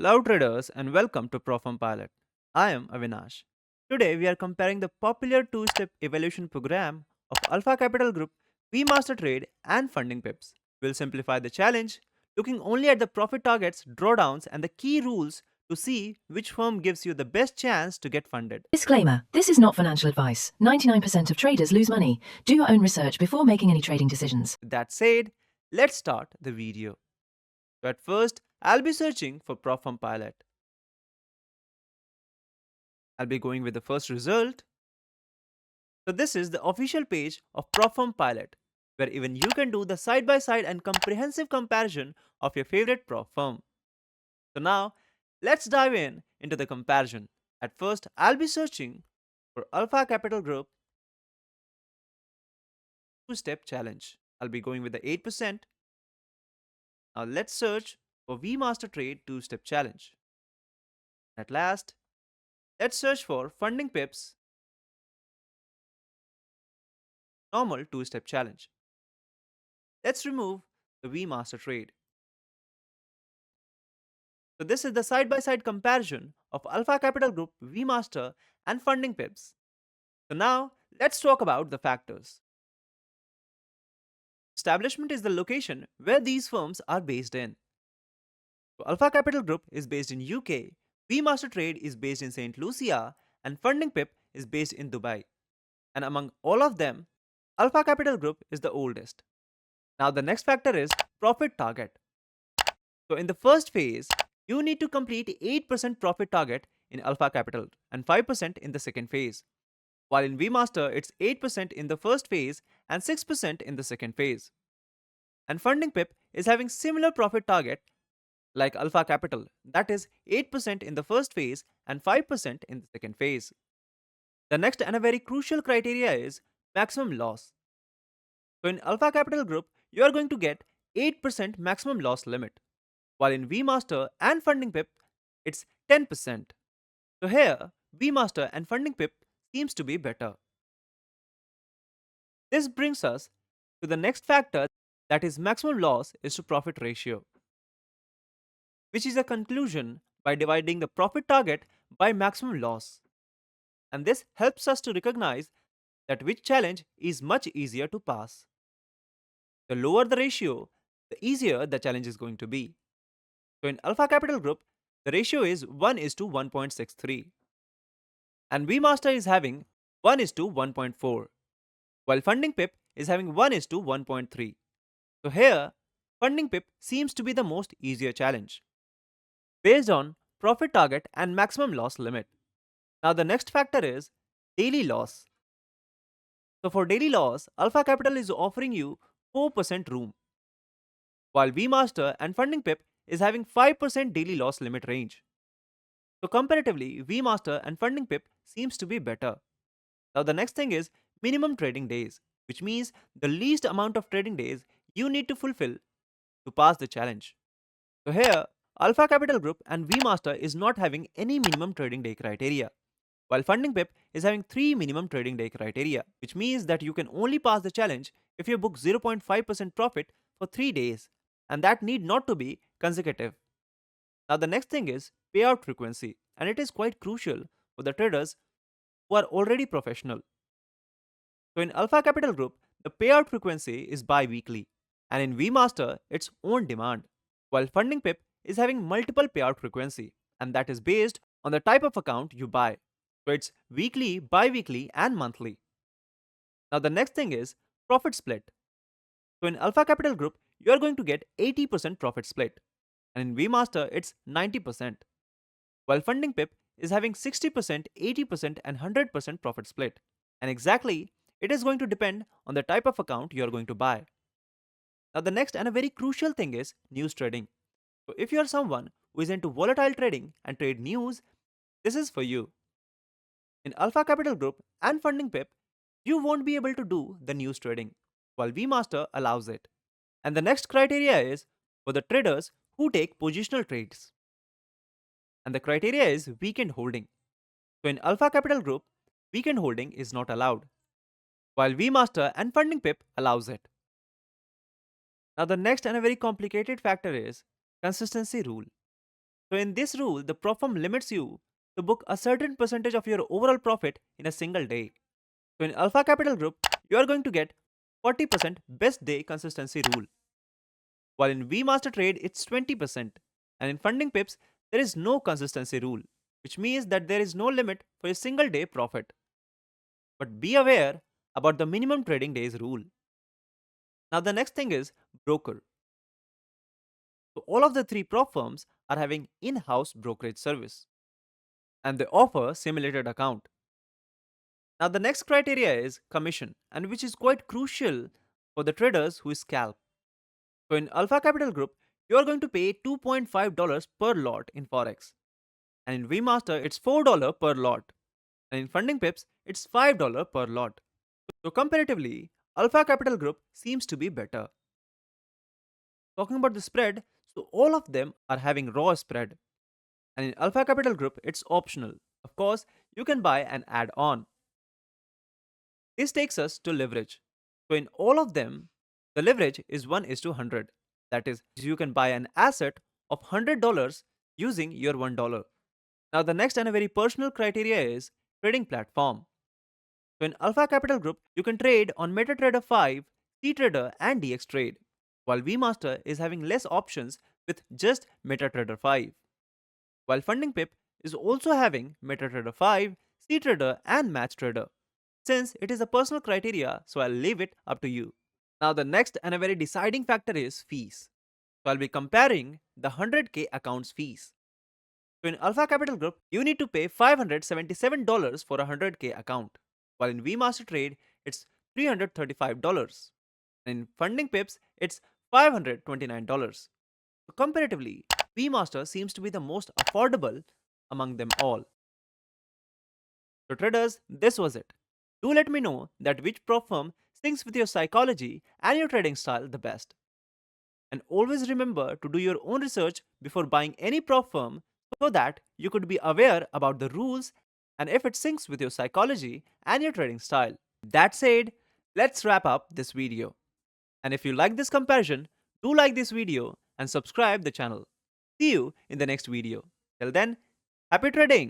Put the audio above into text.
Hello traders and welcome to Propfirm Pilot. I am Avinash. Today we are comparing the popular two-step evaluation program of Alpha Capital Group, VMaster Trade and Funding Pips. We'll simplify the challenge, looking only at the profit targets, drawdowns and the key rules to see which firm gives you the best chance to get funded. Disclaimer: this is not financial advice. 99% of traders lose money. Do your own research before making any trading decisions. With that said, let's start the video. So at first, I'll be searching for Propfirm Pilot. I'll be going with the first result. So this is the official page of Propfirm Pilot, where even you can do the side-by-side and comprehensive comparison of your favorite prop firm. So now, let's dive into the comparison. At first, I'll be searching for Alpha Capital Group two-step challenge. I'll be going with the 8%. Now let's search for VMaster Trade two-step challenge. At last, let's search for Funding Pips normal two-step challenge. Let's remove the VMaster Trade. So this is the side-by-side comparison of Alpha Capital Group, VMaster and Funding Pips. So now let's talk about the factors. Establishment is the location where these firms are based in. So Alpha Capital Group is based in UK, VMaster Trade is based in St. Lucia and Funding Pip is based in Dubai. And among all of them, Alpha Capital Group is the oldest. Now the next factor is profit target. So in the first phase, you need to complete 8% profit target in Alpha Capital and 5% in the second phase. While in VMaster, it's 8% in the first phase and 6% in the second phase. And Funding Pip is having similar profit target like Alpha Capital, that is 8% in the first phase and 5% in the second phase. The next and a very crucial criteria is maximum loss. So in Alpha Capital Group, you are going to get 8% maximum loss limit, while in VMaster and Funding Pip, it's 10%. So here, VMaster and Funding Pip seems to be better. This brings us to the next factor, that is maximum loss is to profit ratio, which is a conclusion by dividing the profit target by maximum loss. And this helps us to recognize that which challenge is much easier to pass. The lower the ratio, the easier the challenge is going to be. So in Alpha Capital Group, the ratio is 1 is to 1.63. And VMaster is having 1 is to 1.4, while Funding Pip is having 1 is to 1.3. So here, Funding Pip seems to be the most easier challenge, based on profit target and maximum loss limit. Now the next factor is daily loss. So for daily loss, Alpha Capital is offering you 4% room, while VMaster and Funding Pip is having 5% daily loss limit range. So comparatively, VMaster and Funding Pip seems to be better. Now the next thing is minimum trading days, which means the least amount of trading days you need to fulfill to pass the challenge. So here, Alpha Capital Group and VMaster is not having any minimum trading day criteria, while Funding Pip is having 3 minimum trading day criteria, which means that you can only pass the challenge if you book 0.5% profit for 3 days, and that need not to be consecutive. Now the next thing is payout frequency, and it is quite crucial for the traders who are already professional. So in Alpha Capital Group, the payout frequency is bi-weekly, and in VMaster, it's on demand, while Funding Pip is having multiple payout frequency, and that is based on the type of account you buy. So it's weekly, bi-weekly, and monthly. Now the next thing is profit split. So in Alpha Capital Group, you are going to get 80% profit split, and in VMaster, it's 90%, while Funding Pip is having 60%, 80%, and 100% profit split. And exactly, it is going to depend on the type of account you are going to buy. Now, the next and a very crucial thing is news trading. So, if you are someone who is into volatile trading and trade news, this is for you. In Alpha Capital Group and Funding Pip, you won't be able to do the news trading, while VMaster allows it. And the next criteria is for the traders who take positional trades. And the criteria is weekend holding. So in Alpha Capital Group, weekend holding is not allowed, while VMaster and Funding Pip allows it. Now the next and a very complicated factor is consistency rule. So in this rule, the Propfirm limits you to book a certain percentage of your overall profit in a single day. So in Alpha Capital Group, you are going to get 40% best day consistency rule, while in VMaster Trade it's 20%, and in Funding Pips there is no consistency rule, which means that there is no limit for a single day profit. But be aware about the minimum trading days rule. Now the next thing is broker. So all of the three prop firms are having in-house brokerage service, and they offer simulated account. Now the next criteria is commission, and which is quite crucial for the traders who scalp. So in Alpha Capital Group, you are going to pay $2.5 per lot in Forex, and in VMaster it's $4 per lot, and in Funding Pips it's $5 per lot. So comparatively, Alpha Capital Group seems to be better. Talking about the spread, so all of them are having raw spread, and in Alpha Capital Group it's optional. Of course, you can buy and add on. This takes us to leverage. So in all of them, the leverage is 1 is to 100. That is, you can buy an asset of $100 using your $1. Now the next and a very personal criteria is trading platform. So in Alpha Capital Group, you can trade on MetaTrader 5, CTrader and DXTrade, while VMaster is having less options with just MetaTrader 5. While Funding Pip is also having MetaTrader 5, CTrader and MatchTrader. Since it is a personal criteria, so I'll leave it up to you. Now the next and a very deciding factor is fees. So I'll be comparing the 100k accounts fees. So in Alpha Capital Group, you need to pay $577 for a 100k account, while in VMaster Trade, it's $335. And in Funding Pips, it's $529. So comparatively, VMaster seems to be the most affordable among them all. So traders, this was it. Do let me know that which prop firm syncs with your psychology and your trading style the best. And always remember to do your own research before buying any prop firm so that you could be aware about the rules and if it syncs with your psychology and your trading style. That said, let's wrap up this video. And if you like this comparison, do like this video and subscribe the channel. See you in the next video. Till then, happy trading!